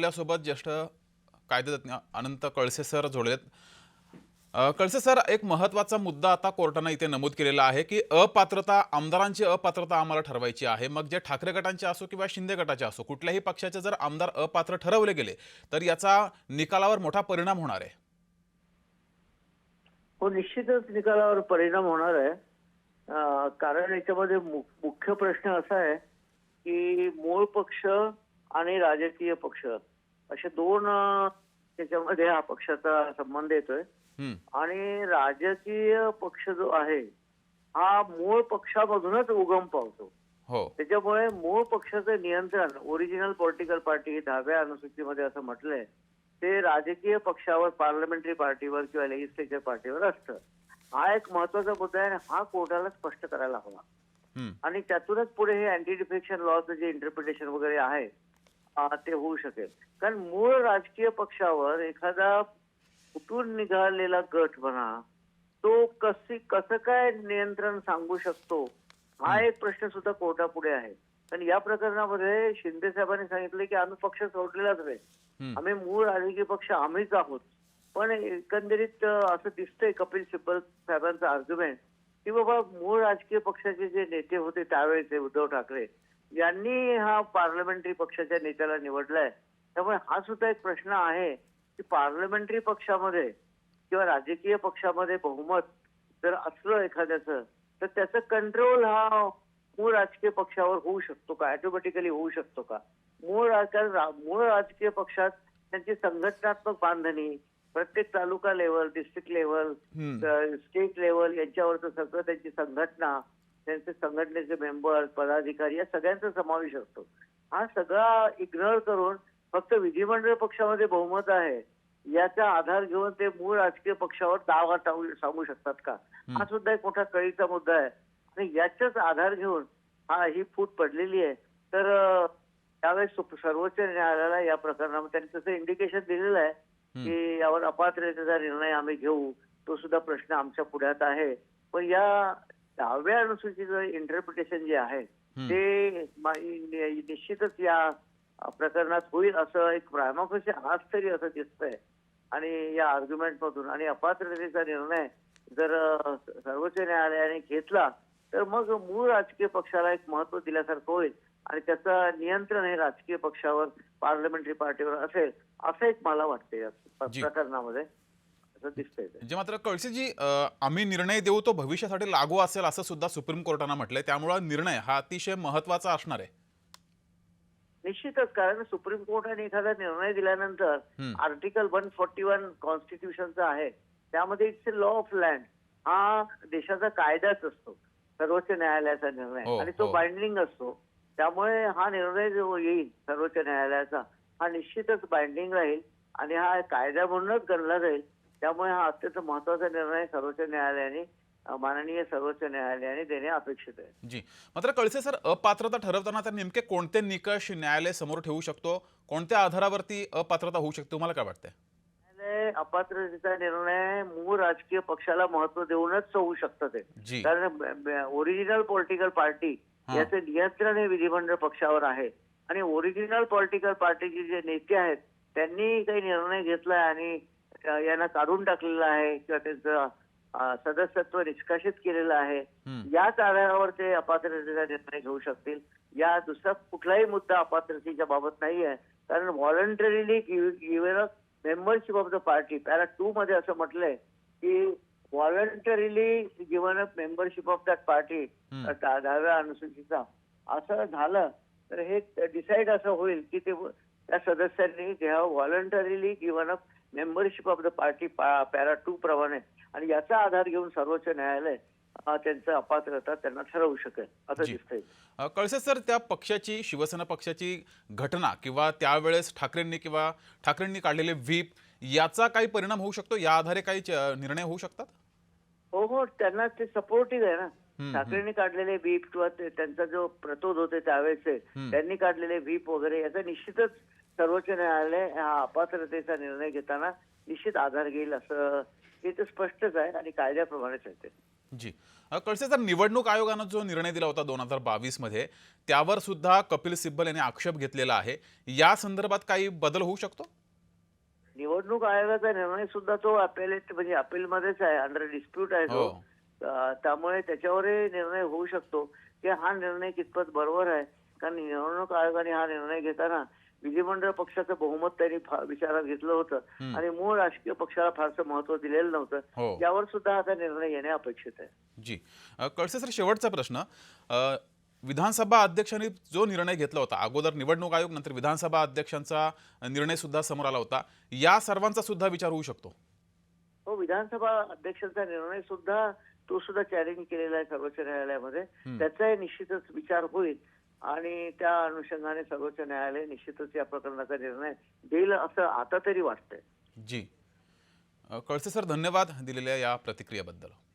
आपल्यासोबत ज्येष्ठ कायदेतज्ञ अनंत कळसे सर जोडलेत. कळसे सर, एक महत्त्वाचा मुद्दा आता कोर्टाने इथे नमूद केलेला आहे की आमदारांची अपात्रता आम्हाला ठरवायची आहे. मग जे ठाकरे गटांचे असो किंवा शिंदे गटाचे असो, कुठल्याही पक्षाचे जर आमदार अपात्र ठरवले गेले तर याचा निकालावर मोठा परिणाम होणार आहे. हो, निश्चितच निकालावर परिणाम होणार आहे. कारण याच्यामध्ये मुख्य प्रश्न असा आहे की मूळ पक्ष आणि राजकीय पक्ष असे दोन त्याच्यामध्ये हा पक्षाचा संबंध येतोय. हम्म. आणि राजकीय पक्ष जो आहे हा मूळ पक्षामधूनच उगम पावतो. हो. त्याच्यामुळे मूळ पक्षाचं नियंत्रण ओरिजिनल पॉलिटिकल पार्टी 10व्या अनुसूचीमध्ये असं म्हटलंय ते राजकीय पक्षावर, पार्लमेंटरी पार्टीवर किंवा लेजिस्लेचर पार्टीवर असतं. हा एक महत्वाचा मुद्दा आहे आणि हा कोर्टाला स्पष्ट करायला हवा. हम्म. आणि त्यातूनच पुढे हे अँटी डिफेक्शन लॉचं जे इंटरप्रिटेशन वगैरे आहे ते होऊ शकेल. कारण मूळ राजकीय पक्षावर एखादा कुठून निघालेला गट म्हणा तो कसं काय नियंत्रण सांगू शकतो हा एक प्रश्न सुद्धा कोर्टापुढे आहे. कारण या प्रकरणामध्ये शिंदे साहेबांनी सांगितले की आम्ही पक्ष सोडलेलाच नाही, आम्ही मूळ राजकीय पक्ष आम्हीच आहोत. पण एकंदरीत असं दिसतंय कपिल सिब्बल साहेबांचा आर्ग्युमेंट की बाबा मूळ राजकीय पक्षाचे जे नेते होते त्यावेळेचे उद्धव ठाकरे यांनी हा पार्लमेंटरी पक्षाच्या नेत्याला निवडलाय. त्यामुळे हा सुद्धा एक प्रश्न आहे की पार्लमेंटरी पक्षामध्ये किंवा राजकीय पक्षामध्ये बहुमत जर असलं एखाद्याचं तर त्याचं कंट्रोल हा मूळ राजकीय पक्षावर होऊ शकतो का, ऑटोमॅटिकली होऊ शकतो का? मूळ राजकीय पक्षात त्यांची संघटनात्मक बांधणी प्रत्येक taluka level, district level, state level यांच्यावरचं सगळं त्यांची संघटना, त्यांचे संघटनेचे मेंबर, पदाधिकारी या सगळ्यांचा समावेश असतो. हा सगळा इग्नोर करून फक्त विधिमंडळ पक्षामध्ये बहुमत आहे याचा आधार घेऊन ते मूळ राजकीय पक्षावर दावा सांगू शकतात का? हा सुद्धा एक मोठा कळीचा मुद्दा आहे. आणि याचाच आधार घेऊन ही फूट पडलेली आहे. तर त्यावेळेस सर्वोच्च न्यायालयाला या प्रकरणामध्ये त्यांनी तसं इंडिकेशन दिलेलं आहे की यावर अपात्रतेचा निर्णय आम्ही घेऊ. तो सुद्धा प्रश्न आमच्या पुढ्यात आहे. पण या 10व्या अनुसूचीचं इंटरप्रिटेशन जे आहे ते निश्चितच या प्रकरणात होईल असं एक प्रायमाफसी आज तरी असं दिसतंय. आणि या आर्ग्युमेंट मधून आणि अपात्रतेचा निर्णय जर सर्वोच्च न्यायालयाने घेतला तर मग मूळ राजकीय पक्षाला एक महत्व दिल्यासारखं होईल आणि त्याचं नियंत्रण हे राजकीय पक्षावर, पार्लमेंटरी पार्टीवर असेल असं एक मला वाटतंय या प्रकरणामध्ये असं दिसतंय. जे मात्र कळसेजी, आम्ही निर्णय देऊ तो भविष्यासाठी लागू असेल असं सुद्धा सुप्रीम कोर्टाने म्हटलंय. त्यामुळे निर्णय हा अतिशय महत्त्वाचा असणार आहे. निश्चितच. कारण सुप्रीम कोर्टाने एखादा निर्णय दिल्यानंतर आर्टिकल 141 कॉन्स्टिट्यूशनचा आहे त्यामध्ये it's a law of land हा देशाचा कायदाच असतो. सर्वोच्च न्यायालयाचा निर्णय आणि तो बाइंडिंग असतो. त्यामुळे हा निर्णय जो येईल सर्वोच्च न्यायालयाचा हा निश्चितच बाइंडिंग राहील आणि हा कायदा म्हणूनच गणला जाईल. त्यामुळे हा अत्यंत महत्वाचा निर्णय सर्वोच्च न्यायालयाने, माननीय सर्वोच्च न्यायालयाने देणे अपेक्षित आहे. जी. मात्र कळसे सर, अपात्रता ठरवताना तर नेमके कोणते निकष न्यायालय समोर ठेवू शकतो? कोणत्या आधारावरती अपात्रता होऊ शकते? तुम्हाला काय वाटतंय? न्यायालय अपात्रतेचा निर्णय मूळ राजकीय पक्षाला महत्व देऊनच होऊ शकतं ते. जी. कारण ओरिजिनल पॉलिटिकल पार्टी याचं नियंत्रण हे विधिमंडळ पक्षावर आहे आणि ओरिजिनल पॉलिटिकल पार्टीचे जे नेते आहेत त्यांनी काही निर्णय घेतलाय आणि यांना काढून टाकलेला आहे किंवा त्यांचं सदस्यत्व निष्कासित केलेलं आहे. याच आधारावर ते अपात्रतेचा निर्णय घेऊ शकतील. या दुसरा कुठलाही मुद्दा अपात्रतेच्या बाबत नाही आहे. कारण voluntarily given membership of the party, para 2 मध्ये असं म्हटलंय की voluntarily given up membership of that party 10व्या अनुसूचीचा असं झालं तर हे डिसाईड असं होईल की ते त्या सदस्यांनी voluntarily given up membership of the party para 2 प्रमाणे आणि याचा आधार घेऊन सर्वोच्च न्यायालय त्यांचं अपात्रता त्यांना ठरवू शकेल असं दिसतंय. कळसे सर, त्या पक्षाची, शिवसेना पक्षाची घटना किंवा त्यावेळेस ठाकरेंनी काढलेले व्हीप याचा काही परिणाम होऊ शकतो? या आधारे काही निर्णय होऊ शकतात? हो हो, त्यांना ते सपोर्टिव्ह आहे ना. ठाकरेंनी काढलेले व्हीप किंवा त्यांचा जो प्रतोद होते त्यावेळेचे त्यांनी काढलेले व्हीप वगैरे याचा निश्चितच सर्वोच्च न्यायालय हा अपात्रतेचा निर्णय घेताना निश्चित आधार घेईल असं हे तर स्पष्टच आहे आणि कायद्याप्रमाणेच आहे ते. जी. कळसे सर, निवडणूक आयोगानं जो निर्णय दिला होता 2022 मध्ये, त्यावर सुद्धा कपिल सिब्बल यांनी आक्षेप घेतलेला आहे. या संदर्भात काही बदल होऊ शकतो? निवडणूक आयोगाचा निर्णय सुद्धा तो अपेलेट म्हणजे अपीलमध्येच आहे, अंडर डिस्प्यूट आहे हो. तो. त्यामुळे त्याच्यावरही निर्णय होऊ शकतो की हा निर्णय कितपत बरोबर आहे. कारण निवडणूक आयोगाने हा निर्णय घेताना विधिमंडळ पक्षाचं बहुमत त्यांनी विचारात घेतलं होतं हं. आणि मूळ राजकीय पक्षाला फारसं महत्व दिलेलं हो. नव्हतं. यावर सुद्धा आता निर्णय येणे अपेक्षित आहे. जी. कळसे सर, शेवटचा प्रश्न. विधानसभा अध्यक्षांनी जो निर्णय घेतला होता, अगोदर निवडणूक आयोग, नंतर विधानसभा अध्यक्षांचा निर्णय सुद्धा समोर आला होता. या सर्वांचा सुद्धा विचार होऊ शकतो? हो, विधानसभा अध्यक्षांचा निर्णय सुद्धा तो सुद्धा चॅलेंज केलेला आहे सर्वोच्च न्यायालयामध्ये. हं. त्याचाही निश्चितच विचार होईल आणि त्या अनुषंगाने सर्वोच्च न्यायालय निश्चितच या प्रकरणाचा निर्णय देईल असं आता तरी वाटतंय. जी. कळसे सर, धन्यवाद दिलेल्या या प्रतिक्रियेबद्दल.